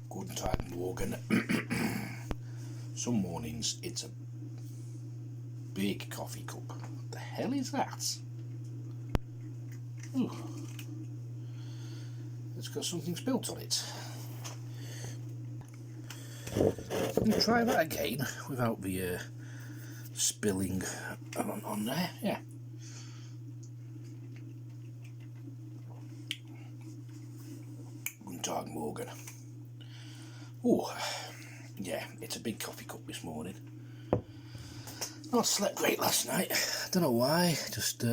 Guten Tag, Morgen. Some mornings it's a big coffee cup. What the hell is that? Ooh. It's got something spilt on it. Can you try that again without the spilling on there? Yeah. Guten Tag, Morgen. Oh, yeah, it's a big coffee cup this morning. Not slept great last night. I don't know why. Just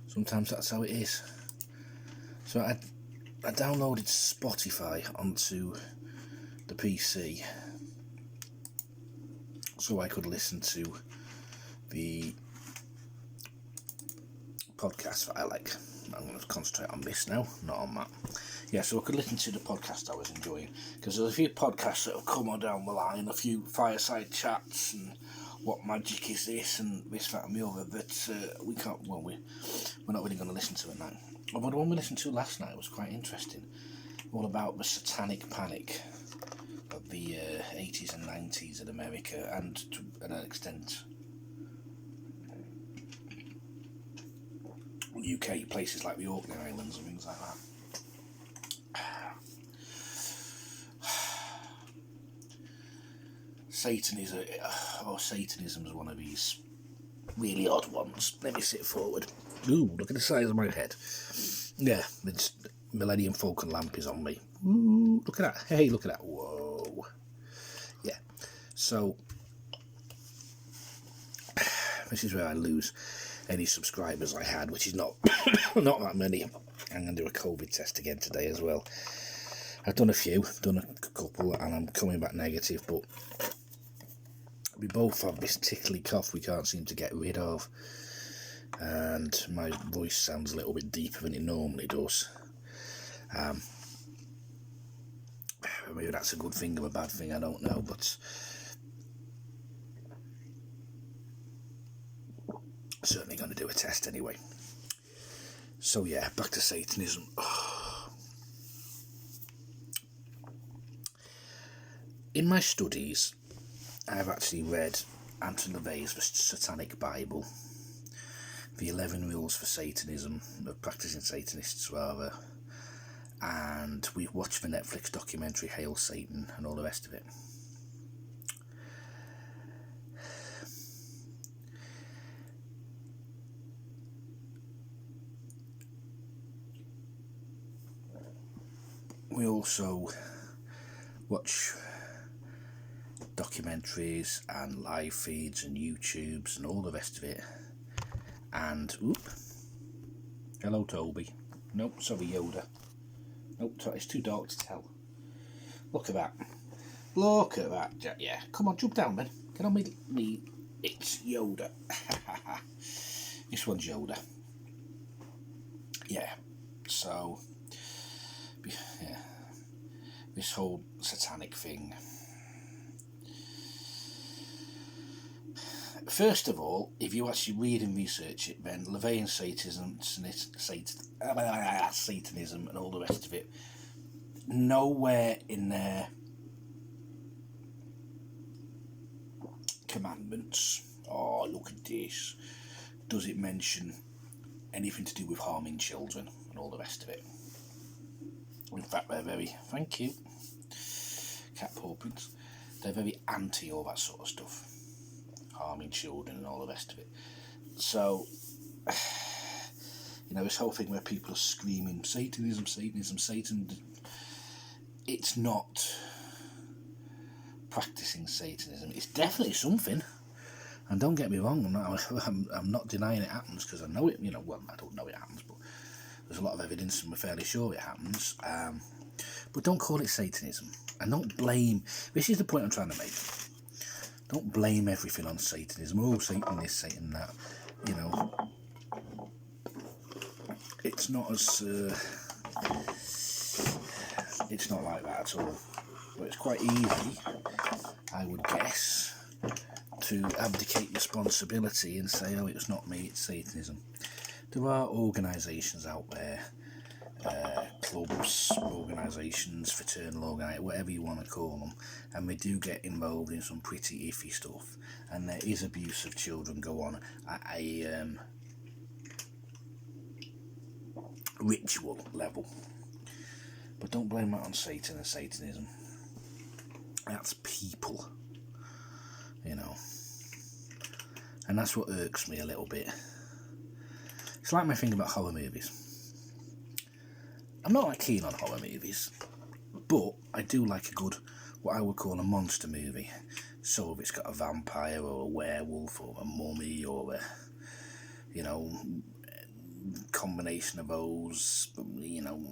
sometimes that's how it is. So I downloaded Spotify onto the PC so I could listen to the podcast that I like. I'm going to concentrate on this now, not on that. Yeah, so I could listen to the podcast I was enjoying, because there's a few podcasts that have come on down the line, a few fireside chats and what magic is this and this, that and the other that we can't, well, we're not really going to listen to at night. Although the one we listened to last night was quite interesting, all about the satanic panic of the 80s and 90s in America, and to an extent UK, places like the Orkney Islands and things like that. Satanism is one of these really odd ones. Let me sit forward. Ooh, look at the size of my head. Yeah, it's Millennium Falcon lamp is on me. Ooh, look at that. Hey, look at that. Whoa. Yeah. So this is where I lose any subscribers I had, which is not not that many. I'm going to do a COVID test again today as well. I've done a few, done a couple, and I'm coming back negative, but we both have this tickly cough we can't seem to get rid of, and my voice sounds a little bit deeper than it normally does. Maybe that's a good thing or a bad thing, I don't know, but certainly going to do a test anyway. So yeah, back to Satanism. In my studies, I've actually read Anton LaVey's The Satanic Bible, The 11 Rules for Satanism, of Practicing Satanists rather, and we've watched the Netflix documentary Hail Satan and all the rest of it. We also watch documentaries and live feeds and YouTubes and all the rest of it. And, hello Toby. Nope, sorry Yoda. Nope, it's too dark to tell. Look at that. Look at that. Yeah, come on, jump down then. Get on me. It's Yoda. This one's Yoda. Yeah, so yeah, this whole satanic thing. First of all, if you actually read and research it, then LaVey and Satanism and all the rest of it, nowhere in their commandments, oh look at this, does it mention anything to do with harming children and all the rest of it. In fact, they're very, thank you, cat paw prints, they're very anti all that sort of stuff, harming children and all the rest of it. So, you know, this whole thing where people are screaming Satanism, Satan, it's not practicing Satanism. It's definitely something, and don't get me wrong, I'm not denying it happens, because I know it, you know, well, I don't know it happens, but there's a lot of evidence and we're fairly sure it happens. But don't call it Satanism, and don't blame, this is the point I'm trying to make, don't blame everything on Satanism. Oh, Satan this, Satan that. You know, it's not as it's not like that at all. But it's quite easy, I would guess, to abdicate responsibility and say, oh, it's not me, it's Satanism. There are organisations out there clubs, organisations, fraternal organisations, whatever you want to call them, and we do get involved in some pretty iffy stuff, and there is abuse of children go on at a ritual level. But don't blame that on Satan and Satanism. That's people, you know. And that's what irks me a little bit. It's like my thing about horror movies. I'm not that keen on horror movies, but I do like a good, what I would call a monster movie. So if it's got a vampire or a werewolf or a mummy or a, you know, combination of those, you know,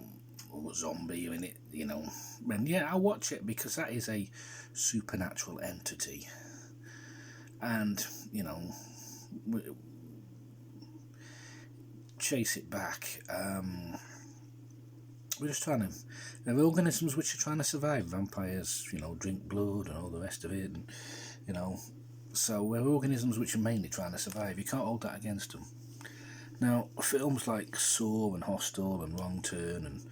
or a zombie in it, you know, and yeah, I'll watch it because that is a supernatural entity. And, you know, chase it back. We're just trying to... There are organisms which are trying to survive. Vampires, you know, drink blood and all the rest of it. And, you know, so we're organisms which are mainly trying to survive. You can't hold that against them. Now, films like Saw and Hostel and Wrong Turn and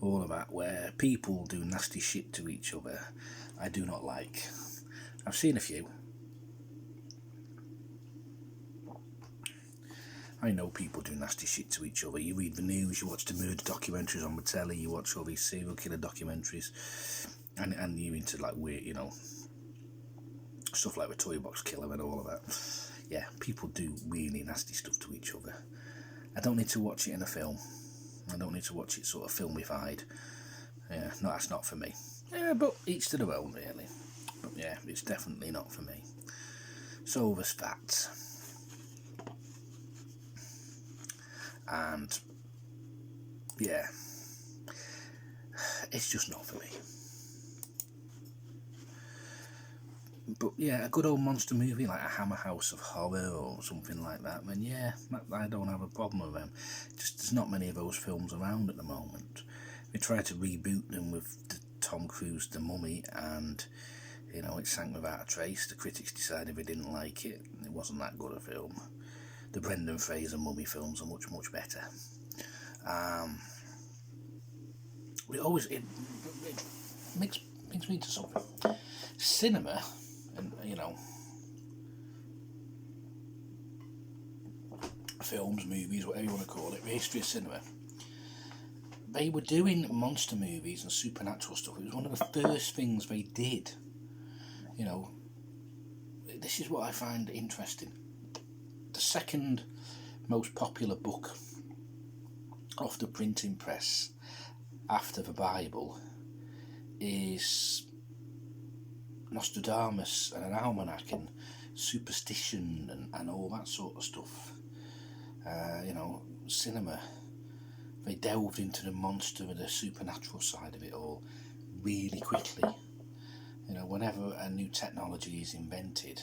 all of that, where people do nasty shit to each other, I do not like. I've seen a few. I know people do nasty shit to each other. You read the news, you watch the murder documentaries on the telly, you watch all these serial killer documentaries, and you're into like weird, you know, stuff like the Toy Box Killer and all of that. Yeah, people do really nasty stuff to each other. I don't need to watch it in a film. I don't need to watch it sort of filmified. Yeah, no, that's not for me. Yeah, but each to their own, really. But yeah, it's definitely not for me. So there's facts. And yeah, it's just not for me. But yeah, a good old monster movie like a Hammer House of Horror or something like that, then yeah, I don't have a problem with them. Just there's not many of those films around at the moment. They tried to reboot them with the Tom Cruise The Mummy, and you know, it sank without a trace. The critics decided they didn't like it. It wasn't that good a film. The Brendan Fraser Mummy films are much, much better. It makes me into something. Cinema, and you know, films, movies, whatever you want to call it, the history of cinema. They were doing monster movies and supernatural stuff. It was one of the first things they did. You know, this is what I find interesting. The second most popular book off the printing press after the Bible is Nostradamus and an almanac and superstition and all that sort of stuff. You know, cinema, they delved into the monster and the supernatural side of it all really quickly. You know, whenever a new technology is invented,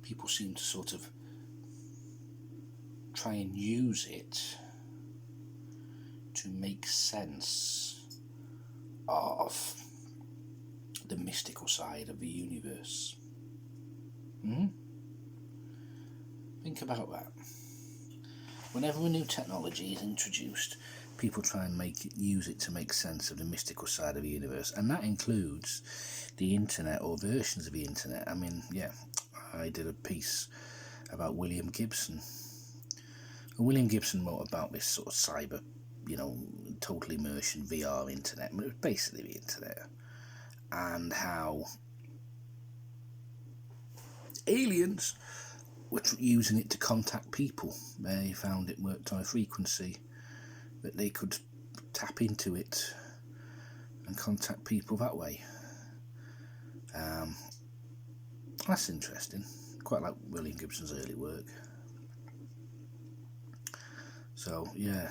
people seem to sort of try and use it to make sense of the mystical side of the universe. Think about that. Whenever a new technology is introduced, people try and use it to make sense of the mystical side of the universe, and that includes the internet or versions of the internet. I mean, yeah, I did a piece about William Gibson. William Gibson wrote about this sort of cyber, you know, total immersion VR internet, but it was basically the internet, and how aliens were using it to contact people. They found it worked on a frequency that they could tap into it and contact people that way. That's interesting. Quite like William Gibson's early work. So yeah,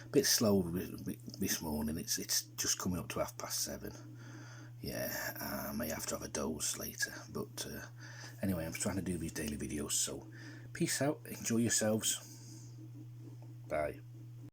a bit slow this morning. It's just coming up to 7:30. Yeah, I may have to have a dose later. But anyway, I'm trying to do these daily videos. So peace out. Enjoy yourselves. Bye.